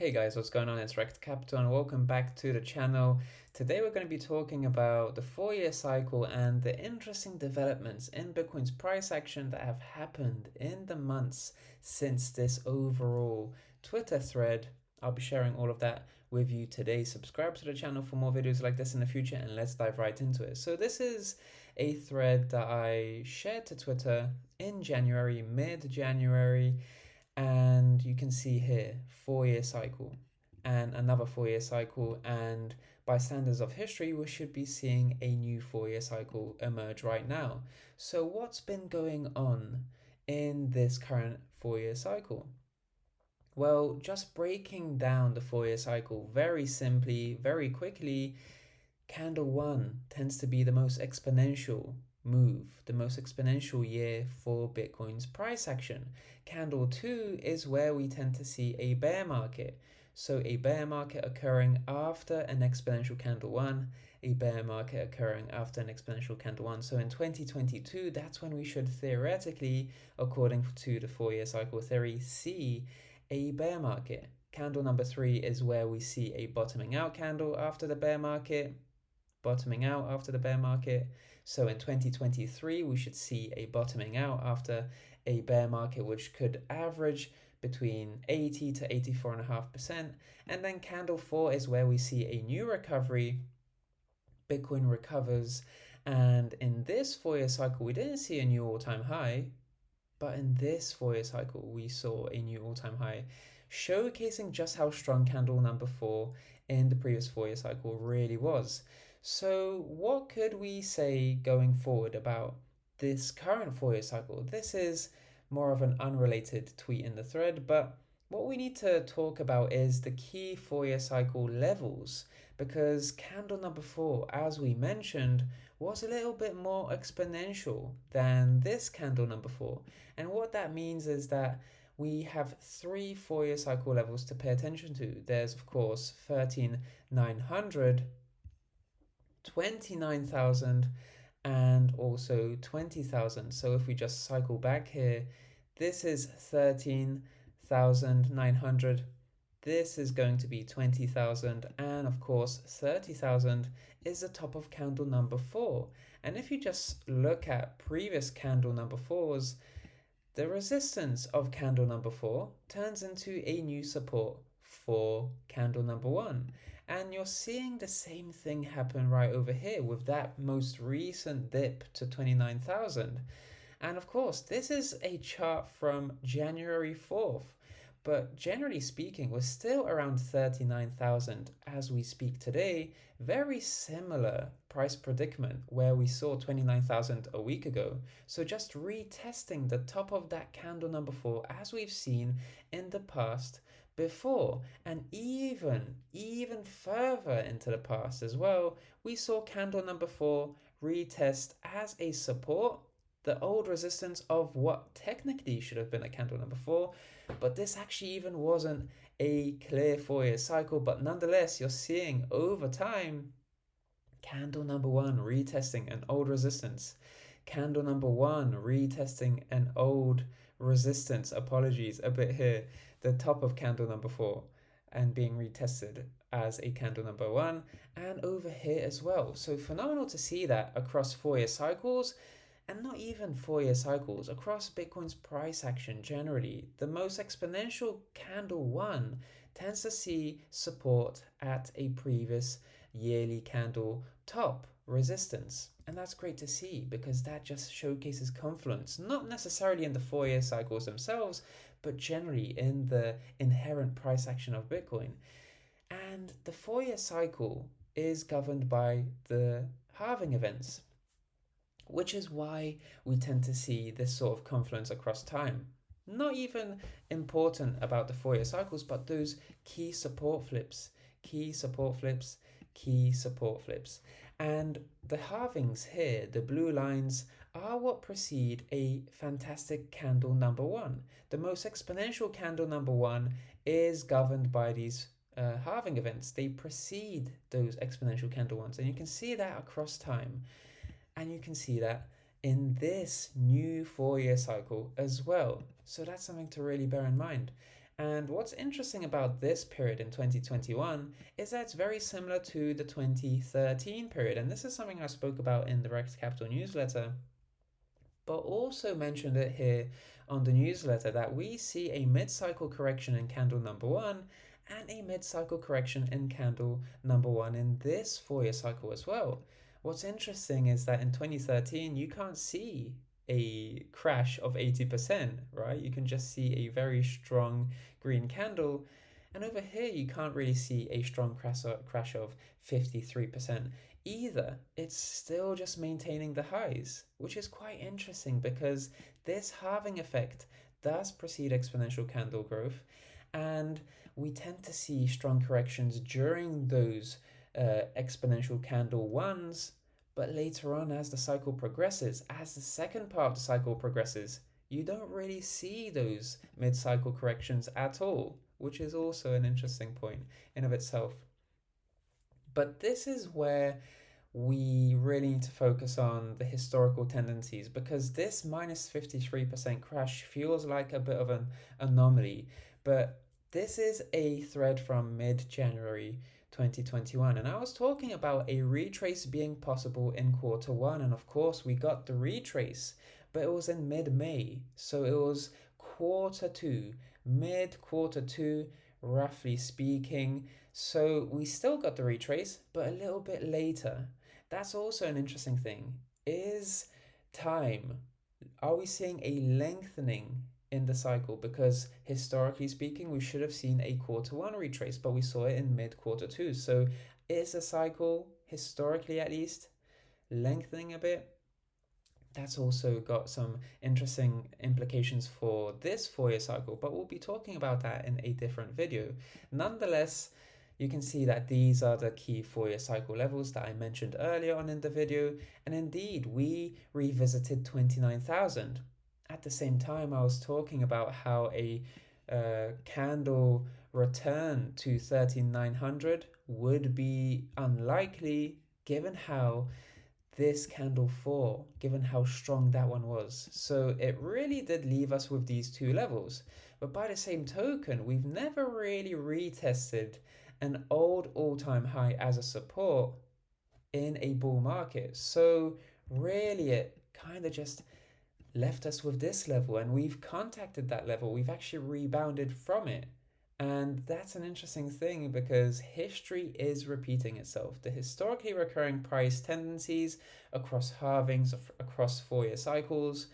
Hey guys, what's going on? It's Rekt Capital and welcome back to the channel. Today we're going to be talking about the 4-year cycle and the interesting developments in Bitcoin's price action that have happened in the months since this overall Twitter thread. I'll be sharing all of that with you today. Subscribe to the channel for more videos like this in the future and let's dive right into it. So this is a thread that I shared to Twitter in January, mid-January. And you can see here 4-year cycle and another 4-year cycle, and by standards of history we should be seeing a new 4-year cycle emerge right now. So what's been going on in this current 4-year cycle? Well, just breaking down the 4-year cycle very simply, very quickly, candle 1 tends to be the most exponential move, the most exponential year for Bitcoin's price action. Candle 2 is where we tend to see a bear market. So a bear market occurring after an exponential candle 1, a bear market occurring after an exponential candle 1. So in 2022, that's when we should theoretically, according to the 4-year cycle theory, see a bear market. Candle number 3 is where we see a bottoming out candle after the bear market. Bottoming out after the bear market. So in 2023, we should see a bottoming out after a bear market, which could average between 80 to 84.5%. And then candle 4 is where we see a new recovery. Bitcoin recovers. And in this 4-year cycle, we didn't see a new all-time high, but in this 4-year cycle, we saw a new all-time high, showcasing just how strong candle number 4 in the previous 4-year cycle really was. So what could we say going forward about this current 4-year cycle? This is more of an unrelated tweet in the thread, but what we need to talk about is the key 4-year cycle levels, because candle number 4, as we mentioned, was a little bit more exponential than this candle number 4. And what that means is that we have 3 4-year cycle levels to pay attention to. There's, of course, 13,900, 29,000, and also 20,000. So if we just cycle back here, this is 13,900. This is going to be 20,000, and of course 30,000 is the top of candle number 4. And if you just look at previous candle number 4s, the resistance of candle number 4 turns into a new support for candle number 1. And you're seeing the same thing happen right over here with that most recent dip to 29,000. And of course, this is a chart from January 4th. But generally speaking, we're still around 39,000 as we speak today. Very similar price predicament where we saw 29,000 a week ago. So just retesting the top of that candle number 4 as we've seen in the past before. And even further into the past as well, we saw candle number 4 retest as a support the old resistance of what technically should have been a candle number 4, but this actually even wasn't a clear 4-year cycle. But nonetheless, you're seeing over time candle number 1 retesting an old resistance, candle number 1 retesting an old resistance, apologies a bit here, the top of candle number 4 and being retested as a candle number 1, and over here as well. So phenomenal to see that across 4-year cycles. And not even 4-year cycles, across Bitcoin's price action generally, the most exponential candle 1 tends to see support at a previous yearly candle top resistance. And that's great to see because that just showcases confluence, not necessarily in the 4-year cycles themselves, but generally in the inherent price action of Bitcoin. And the 4-year cycle is governed by the halving events, which is why we tend to see this sort of confluence across time. Not even important about the 4-year cycles, but those key support flips, key support flips, key support flips. And the halvings here, the blue lines, are what precede a fantastic candle number 1. The most exponential candle number 1 is governed by these halving events. They precede those exponential candle ones, and you can see that across time. And you can see that in this new 4-year cycle as well. So that's something to really bear in mind. And what's interesting about this period in 2021 is that it's very similar to the 2013 period. And this is something I spoke about in the Rekt Capital newsletter, but also mentioned it here on the newsletter, that we see a mid-cycle correction in candle number one and a mid-cycle correction in candle number one in this 4-year cycle as well. What's interesting is that in 2013, you can't see a crash of 80%, right? You can just see a very strong green candle. And over here, you can't really see a strong crash of 53% either. It's still just maintaining the highs, which is quite interesting because this halving effect does precede exponential candle growth, and we tend to see strong corrections during those exponential candle ones. But later on, as the cycle progresses, as the second part of the cycle progresses, you don't really see those mid-cycle corrections at all, which is also an interesting point in of itself. But this is where we really need to focus on the historical tendencies, because this minus 53% crash feels like a bit of an anomaly. But this is a thread from mid-January 2021, and I was talking about a retrace being possible in quarter one, and of course we got the retrace, but it was in mid-May, so it was quarter two, mid-quarter two, roughly speaking. So we still got the retrace, but a little bit later. That's also an interesting thing. Is time, are we seeing a lengthening in the cycle? Because historically speaking, we should have seen a quarter one retrace, but we saw it in mid quarter two. So is the cycle, historically at least, lengthening a bit? That's also got some interesting implications for this 4-year cycle, but we'll be talking about that in a different video. Nonetheless, you can see that these are the key 4-year cycle levels that I mentioned earlier on in the video, and indeed we revisited 29,000. At the same time, I was talking about how a candle return to 13,900 would be unlikely given how this candle 4, given how strong that one was. So it really did leave us with these two levels. But by the same token, we've never really retested an old all-time high as a support in a bull market. So really it kind of just left us with this level, and we've contacted that level. We've actually rebounded from it. And that's an interesting thing because history is repeating itself. The historically recurring price tendencies across halvings, across 4-year cycles,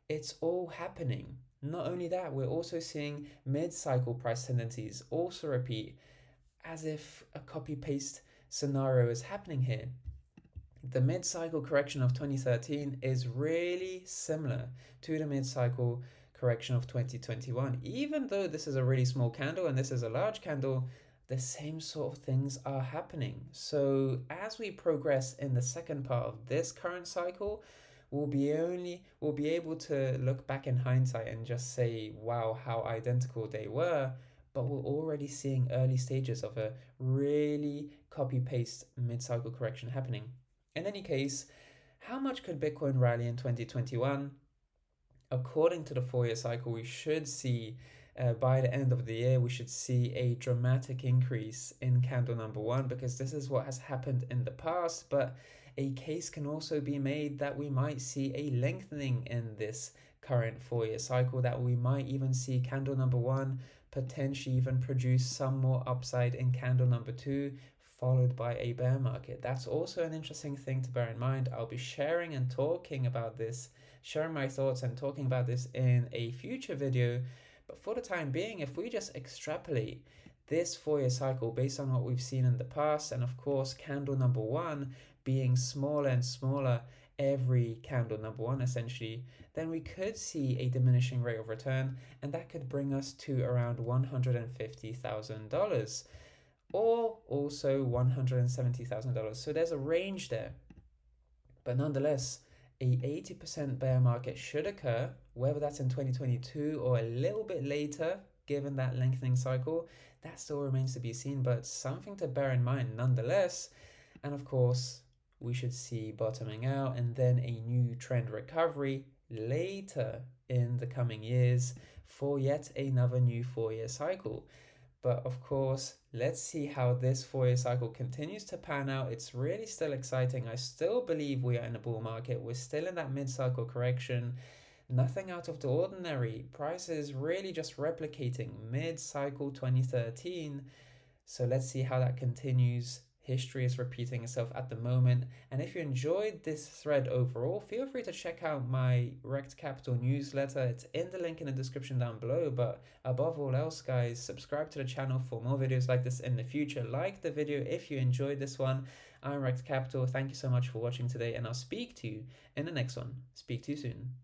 it's all happening. Not only that, we're also seeing mid-cycle price tendencies also repeat, as if a copy-paste scenario is happening here. The mid-cycle correction of 2013 is really similar to the mid-cycle correction of 2021. Even though this is a really small candle and this is a large candle, the same sort of things are happening. So as we progress in the second part of this current cycle, we'll be able to look back in hindsight and just say, wow, how identical they were. But we're already seeing early stages of a really copy-paste mid-cycle correction happening. In any case, how much could Bitcoin rally in 2021? According to the 4-year cycle, we should see by the end of the year, we should see a dramatic increase in candle number one, because this is what has happened in the past. But a case can also be made that we might see a lengthening in this current 4-year cycle, that we might even see candle number one potentially even produce some more upside in candle number two, followed by a bear market. That's also an interesting thing to bear in mind. I'll be sharing and talking about this, sharing my thoughts and talking about this in a future video. But for the time being, if we just extrapolate this 4-year cycle based on what we've seen in the past, and of course candle number one being smaller and smaller every candle number one essentially, then we could see a diminishing rate of return, and that could bring us to around $150,000 or also $170,000. So there's a range there. But nonetheless, a 80% bear market should occur, whether that's in 2022 or a little bit later, given that lengthening cycle, that still remains to be seen, but something to bear in mind nonetheless. And of course, we should see bottoming out and then a new trend recovery later in the coming years for yet another new 4-year cycle. But of course, let's see how this 4-year cycle continues to pan out. It's really still exciting. I still believe we are in a bull market. We're still in that mid-cycle correction. Nothing out of the ordinary. Price is really just replicating mid-cycle 2013. So let's see how that continues. History is repeating itself at the moment. And if you enjoyed this thread overall, feel free to check out my Rekt Capital newsletter. It's in the link in the description down below. But above all else, guys, subscribe to the channel for more videos like this in the future. Like the video if you enjoyed this one. I'm Rekt Capital. Thank you so much for watching today, and I'll speak to you in the next one. Speak to you soon.